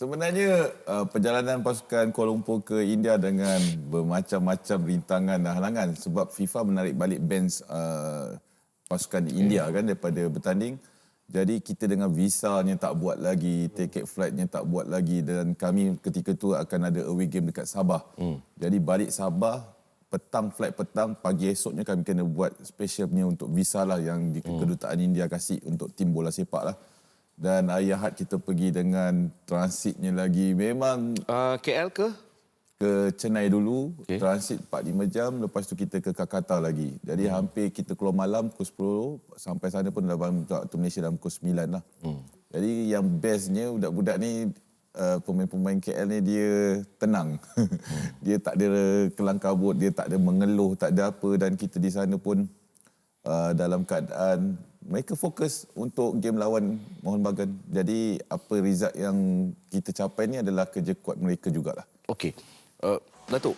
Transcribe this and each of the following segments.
Sebenarnya perjalanan pasukan Kuala Lumpur ke India dengan bermacam-macam rintangan dan halangan sebab FIFA menarik balik bans pasukan India kan daripada bertanding. Jadi kita dengan visanya tak buat lagi, tiket flightnya tak buat lagi dan kami ketika tu akan ada away game dekat Sabah. Jadi balik Sabah petang, flight petang, pagi esoknya kami kena buat special punya untuk visa lah yang di kedutaan India kasih untuk tim bola sepak lah. Dan hari Ahad kita pergi dengan transitnya lagi. Memang KL ke? ke Chennai dulu, Okey. transit 4-5 jam. Lepas tu kita ke Kolkata lagi. Jadi hampir kita keluar malam pukul 10. Sampai sana pun dalam waktu Malaysia dalam pukul 9 lah. Jadi yang bestnya budak-budak ni, pemain-pemain KL ni dia tenang. Dia tak ada kelang kabut, dia tak ada mengeluh, tak ada apa. Dan kita di sana pun dalam keadaan mereka fokus untuk game lawan Mohon Bagan. Jadi apa result yang kita capai ni adalah kerja kuat mereka jugalah. Okey. Datuk,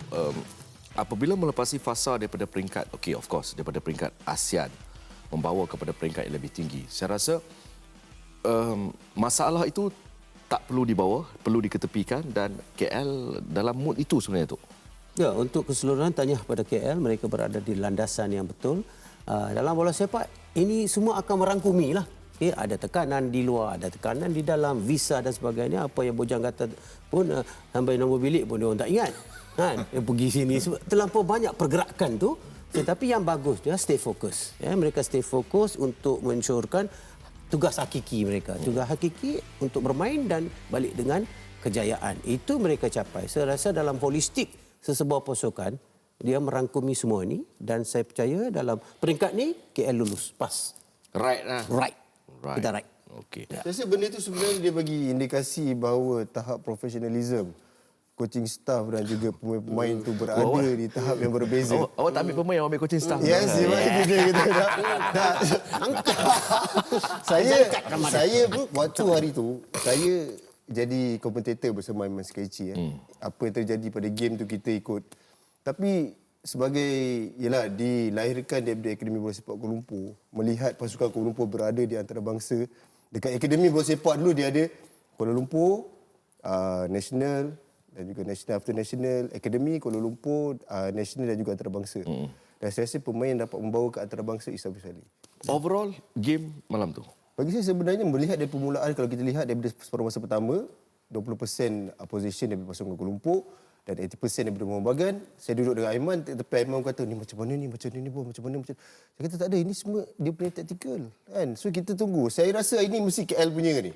apabila melepasi fasa daripada peringkat, okey, of course, daripada peringkat ASEAN membawa kepada peringkat yang lebih tinggi. Saya rasa masalah itu tak perlu dibawa, perlu diketepikan dan KL dalam mood itu sebenarnya, Datuk. Ya, untuk keseluruhan tanya kepada KL, mereka berada di landasan yang betul. Dalam bola sepak, ini semua akan merangkumi lah. Okay, ada tekanan di luar, ada tekanan di dalam, visa dan sebagainya. Apa yang Bojang kata pun, sampai nombor bilik pun dia orang tak ingat. Kan? Dia pergi sini. Terlampau banyak pergerakan tu. Tetapi yang bagus, dia stay fokus. Ya, mereka stay fokus untuk mensyorkan tugas hakiki mereka. Tugas hakiki untuk bermain dan balik dengan kejayaan. Itu mereka capai. Saya rasa dalam holistik sesebuah pasukan, dia merangkumi semua ini dan saya percaya dalam peringkat ni KL lulus. Pas. Right lah. Right. Right. Kita right. Okey. Saya rasa benda itu sebenarnya dia bagi indikasi bahawa tahap profesionalism coaching staff dan juga pemain-pemain itu berada di tahap yang berbeza. Awak tak ambil pemain, awak ambil coaching staff. Yes, sebab itu dia kita nak saya pun waktu hari tu saya jadi komentator bersama Iman Skaichi. Apa yang terjadi pada game tu kita ikut. Tapi sebagai dilahirkan daripada Akademi Bola Sepak Kuala Lumpur, melihat pasukan Kuala Lumpur berada di antarabangsa. Dekat Akademi Bola Sepak dulu dia ada Kuala Lumpur, National dan juga National After National, Akademi Kuala Lumpur, National dan juga antarabangsa. Dan saya rasa pemain yang dapat membawa ke antarabangsa Isabel Salih. Overall game malam tu. Bagi saya sebenarnya melihat dari permulaan, kalau kita lihat daripada separuh masa pertama, 20% opposition daripada pasukan Kuala Lumpur dan 80% daripada Mohon Bagan. Saya duduk dengan Aiman, tepi Aiman kata, ni macam mana ni, macam ni bos, macam mana, macam. Saya kata tak ada, ini semua dia punya tactical. Kan? So kita tunggu. Saya rasa ini mesti KL punya ni.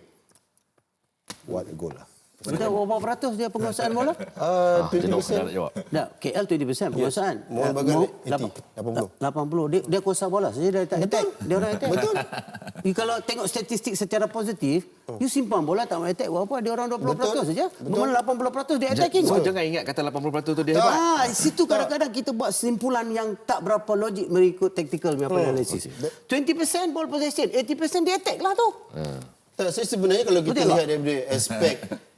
What a goal lah. Kita berapa peratus dia penguasaan bola? 20%. Nak jawab. Tak, KL 20% penguasaan. Mohon Bagan 80. Dia kuasa bola saja dia tak attack. Dia orang attack. Betul. Kalau tengok statistik secara positif, you simpan bola tak mau attack berapa? Dia orang 20% saja. Mana 80% dia attacking. So jangan ingat kata 80% tu dia hebat. Situ kadang-kadang kita buat simpulan yang tak berapa logik mengikut tactical punya analisis. 20% ball possession, 80% dia attack lah tu. Tak, saya sebenarnya kalau kita Betul lihat daripada aspek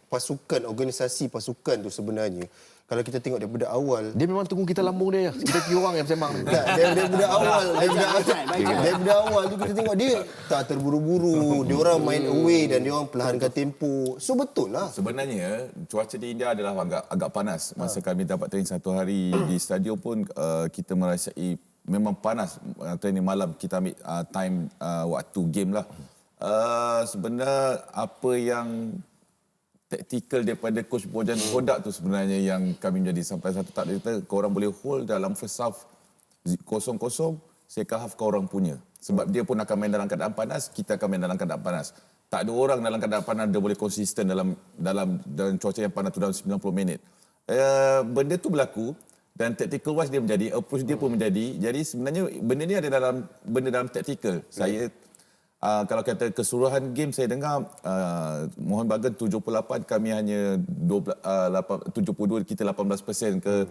pasukan, organisasi pasukan tu sebenarnya, kalau kita tengok daripada awal, Dia memang tunggu kita lambung dia je. Kita tiga orang yang sembang. tak, daripada awal tu kita tengok dia tak terburu-buru, dia orang main away dan dia orang perlahankan tempo. So betul lah. Sebenarnya cuaca di India adalah agak panas. Masa kami dapat training satu hari di stadion pun kita merasai memang panas. Training malam kita ambil time waktu game lah. Sebenarnya apa yang taktikal daripada coach Bojan Kodak tu sebenarnya yang kami menjadi sampai satu tak kata korang boleh hold dalam first half 0-0, second half korang punya. Sebab dia pun akan main dalam keadaan panas, kita akan main dalam keadaan panas. Tak ada orang dalam keadaan panas dia boleh konsisten dalam cuaca yang panas tu dalam 90 minit. Benda tu berlaku dan tactical wise dia menjadi, approach dia pun menjadi. Jadi sebenarnya benda ni ada dalam tactical. Saya kalau kata keseluruhan game saya dengar Mohon Bagan 78, kami hanya 72, kita 18% ke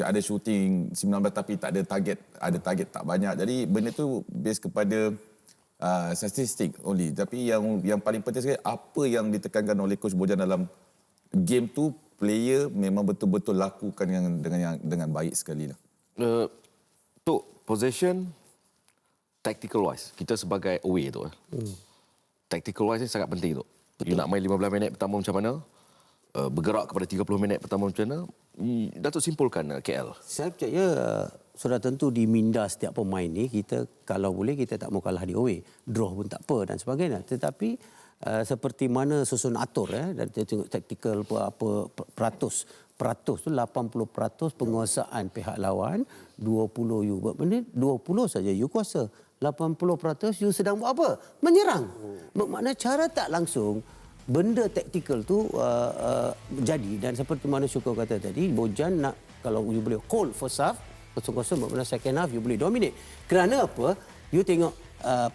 ada shooting 19 tapi tak ada target, ada target tak banyak. Jadi benda tu base kepada statistik only. Tapi yang paling penting sekali apa yang ditekankan oleh coach Bojan dalam game tu, player memang betul-betul lakukan dengan baik sekali lah. Tok, possession tactical wise, kita sebagai away tu, tactical wise ni sangat penting tu. You nak main 15 minit pertama macam mana? Bergerak kepada 30 minit pertama macam mana? Datuk simpulkan KL. Saya percaya sudah tentu di minda setiap pemain ni kita kalau boleh kita tak mau kalah di away. Draw pun tak apa dan sebagainya. Tetapi seperti mana susun atur dan kita tengok taktikal apa peratus tu 80% penguasaan pihak lawan, 20 you buat benda, 20 saja you kuasa. 80% you sedang buat apa? Menyerang. Bermakna cara tak langsung benda taktikal tu jadi dan seperti mana Syukur kata tadi, Bojan nak kalau you boleh hold first half, kosong-kosong bermakna second half you boleh dominate. Kerana apa? You tengok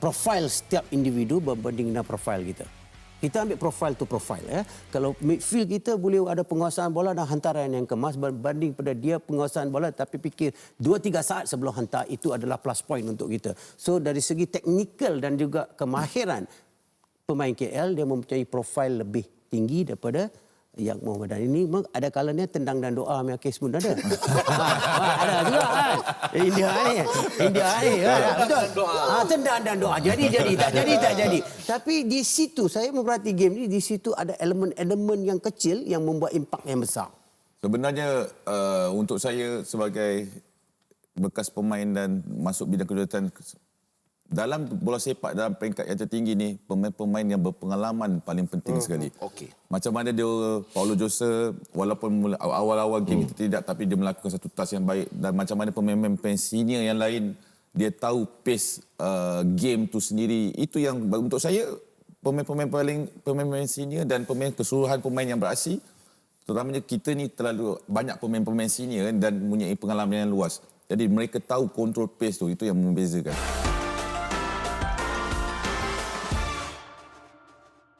profil setiap individu berbanding dengan profil kita. Kita ambil profil to profil Kalau midfield kita boleh ada penguasaan bola dan hantaran yang kemas berbanding pada dia penguasaan bola tapi fikir 2-3 saat sebelum hantar, itu adalah plus point untuk kita. So dari segi teknikal dan juga kemahiran pemain KL, dia mempunyai profil lebih tinggi daripada yang Muhammadan ini. Ada kalanya tendang dan doa punya kes pun ada. Ada juga kan. India ni betul. Tendang dan doa. Jadi tak jadi. Tapi di situ saya memperhati game ni, di situ ada elemen-elemen yang kecil yang membuat impak yang besar. Sebenarnya untuk saya sebagai bekas pemain dan masuk bidang kejuruteraan, dalam bola sepak dalam peringkat yang tertinggi ni, pemain-pemain yang berpengalaman paling penting sekali. Okey. Macam mana dia Paulo Jose, walaupun awal-awal game kita tidak, tapi dia melakukan satu task yang baik. Dan macam mana pemain-pemain senior yang lain, dia tahu pace game tu sendiri. Itu yang untuk saya pemain-pemain senior dan keseluruhan pemain yang beraksi, terutamanya kita ni terlalu banyak pemain-pemain senior dan mempunyai pengalaman yang luas. Jadi mereka tahu kontrol pace tu, itu yang membezakan.